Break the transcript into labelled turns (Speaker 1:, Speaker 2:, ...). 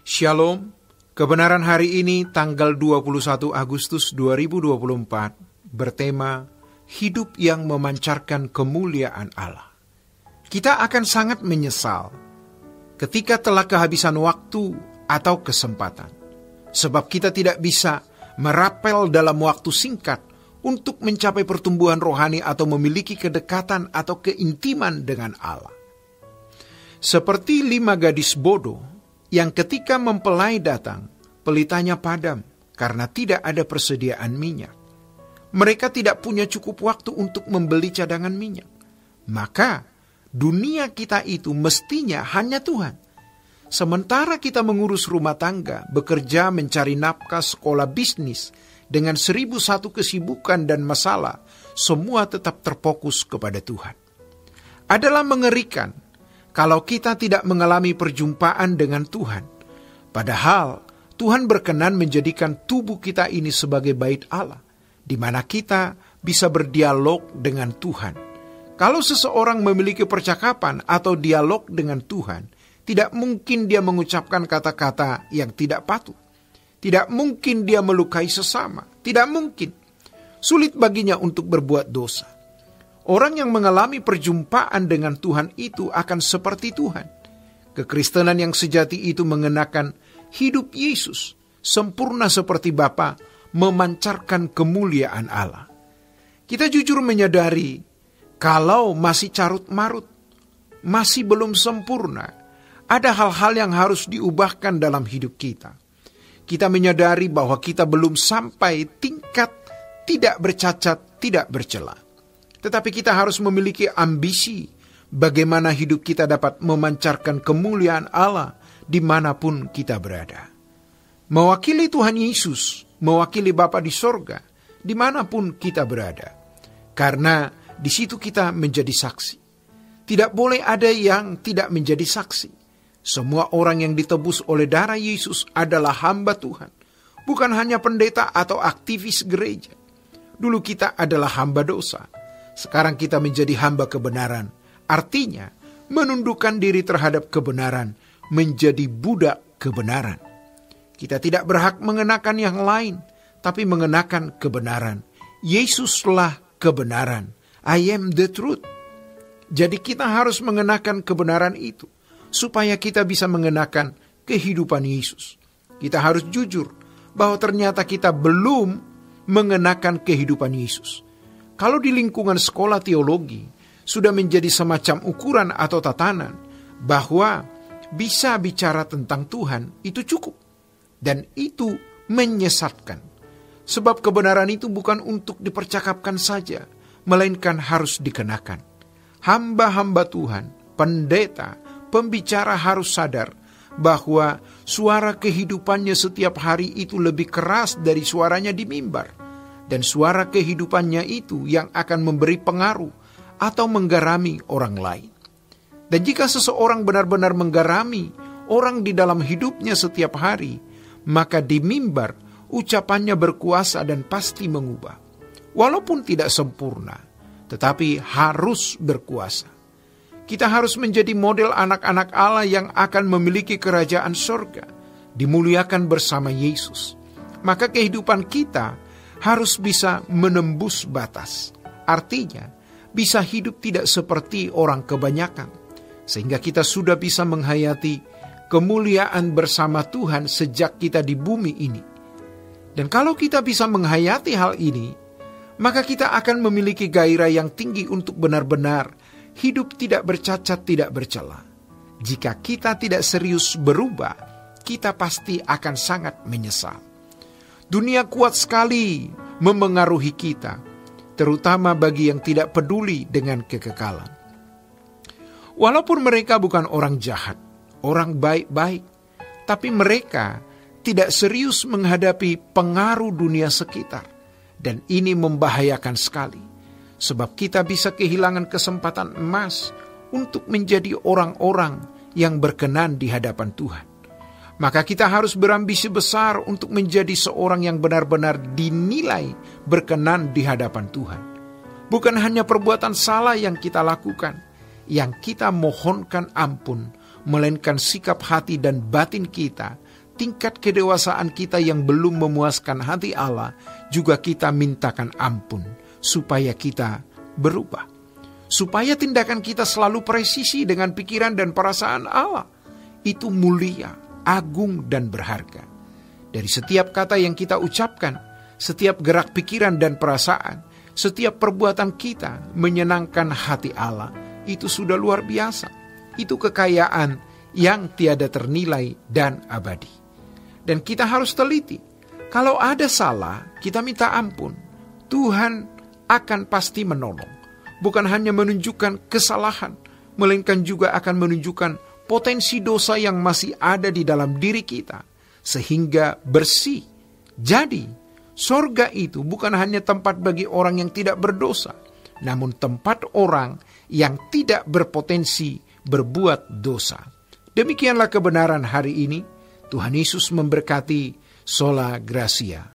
Speaker 1: Shalom, kebenaran hari ini tanggal 21 Agustus 2024 bertema Hidup yang memancarkan kemuliaan Allah. Kita akan sangat menyesal ketika telah kehabisan waktu atau kesempatan, sebab kita tidak bisa merapel dalam waktu singkat untuk mencapai pertumbuhan rohani atau memiliki kedekatan atau keintiman dengan Allah. Seperti 5 gadis bodoh yang ketika mempelai datang, pelitanya padam karena tidak ada persediaan minyak. Mereka tidak punya cukup waktu untuk membeli cadangan minyak. Maka dunia kita itu mestinya hanya Tuhan. Sementara kita mengurus rumah tangga, bekerja, mencari nafkah, sekolah, bisnis, dengan 1001 kesibukan dan masalah, semua tetap terfokus kepada Tuhan. Adalah mengerikan kalau kita tidak mengalami perjumpaan dengan Tuhan. Padahal Tuhan berkenan menjadikan tubuh kita ini sebagai bait Allah, di mana kita bisa berdialog dengan Tuhan. Kalau seseorang memiliki percakapan atau dialog dengan Tuhan, tidak mungkin dia mengucapkan kata-kata yang tidak patut. Tidak mungkin dia melukai sesama. Tidak mungkin. Sulit baginya untuk berbuat dosa. Orang yang mengalami perjumpaan dengan Tuhan itu akan seperti Tuhan. Kekristenan yang sejati itu mengenakan hidup Yesus, sempurna seperti Bapa, memancarkan kemuliaan Allah. Kita jujur menyadari, kalau masih carut-marut, masih belum sempurna, ada hal-hal yang harus diubahkan dalam hidup kita. Kita menyadari bahwa kita belum sampai tingkat tidak bercacat, tidak bercela. Tetapi kita harus memiliki ambisi bagaimana hidup kita dapat memancarkan kemuliaan Allah dimanapun kita berada. Mewakili Tuhan Yesus, mewakili Bapa di sorga, dimanapun kita berada. Karena di situ kita menjadi saksi. Tidak boleh ada yang tidak menjadi saksi. Semua orang yang ditebus oleh darah Yesus adalah hamba Tuhan. Bukan hanya pendeta atau aktivis gereja. Dulu kita adalah hamba dosa. Sekarang kita menjadi hamba kebenaran. Artinya, menundukkan diri terhadap kebenaran, menjadi budak kebenaran. Kita tidak berhak mengenakan yang lain, tapi mengenakan kebenaran. Yesuslah kebenaran. I am the truth. Jadi kita harus mengenakan kebenaran itu, supaya kita bisa mengenakan kehidupan Yesus. Kita harus jujur bahwa ternyata kita belum mengenakan kehidupan Yesus. Kalau di lingkungan sekolah teologi sudah menjadi semacam ukuran atau tatanan bahwa bisa bicara tentang Tuhan, itu cukup. Dan itu menyesatkan. Sebab kebenaran itu bukan untuk dipercakapkan saja, melainkan harus dikenakan. Hamba-hamba Tuhan, pendeta, pembicara harus sadar bahwa suara kehidupannya setiap hari itu lebih keras dari suaranya di mimbar. Dan suara kehidupannya itu yang akan memberi pengaruh atau menggarami orang lain. Dan jika seseorang benar-benar menggarami orang di dalam hidupnya setiap hari, maka di mimbar ucapannya berkuasa dan pasti mengubah. Walaupun tidak sempurna, tetapi harus berkuasa. Kita harus menjadi model anak-anak Allah yang akan memiliki kerajaan sorga, dimuliakan bersama Yesus. Maka kehidupan kita harus bisa menembus batas. Artinya, bisa hidup tidak seperti orang kebanyakan. Sehingga kita sudah bisa menghayati kemuliaan bersama Tuhan sejak kita di bumi ini. Dan kalau kita bisa menghayati hal ini, maka kita akan memiliki gairah yang tinggi untuk benar-benar hidup tidak bercacat, tidak bercela. Jika kita tidak serius berubah, kita pasti akan sangat menyesal. Dunia kuat sekali memengaruhi kita, terutama bagi yang tidak peduli dengan kekekalan. Walaupun mereka bukan orang jahat, orang baik-baik, tapi mereka tidak serius menghadapi pengaruh dunia sekitar. Dan ini membahayakan sekali, sebab kita bisa kehilangan kesempatan emas untuk menjadi orang-orang yang berkenan di hadapan Tuhan. Maka kita harus berambisi besar untuk menjadi seorang yang benar-benar dinilai berkenan di hadapan Tuhan. Bukan hanya perbuatan salah yang kita lakukan, yang kita mohonkan ampun, melainkan sikap hati dan batin kita tingkat kedewasaan kita yang belum memuaskan hati Allah, juga kita mintakan ampun supaya kita berubah. Supaya tindakan kita selalu presisi dengan pikiran dan perasaan Allah. Itu mulia, agung, dan berharga. Dari setiap kata yang kita ucapkan, setiap gerak pikiran dan perasaan, setiap perbuatan kita menyenangkan hati Allah, itu sudah luar biasa. Itu kekayaan yang tiada ternilai dan abadi. Dan kita harus teliti. Kalau ada salah, kita minta ampun. Tuhan akan pasti menolong. Bukan hanya menunjukkan kesalahan, melainkan juga akan menunjukkan potensi dosa yang masih ada di dalam diri kita, sehingga bersih. Jadi, sorga itu bukan hanya tempat bagi orang yang tidak berdosa, namun tempat orang yang tidak berpotensi berbuat dosa. Demikianlah kebenaran hari ini. Tuhan Yesus memberkati. Sola Gracia.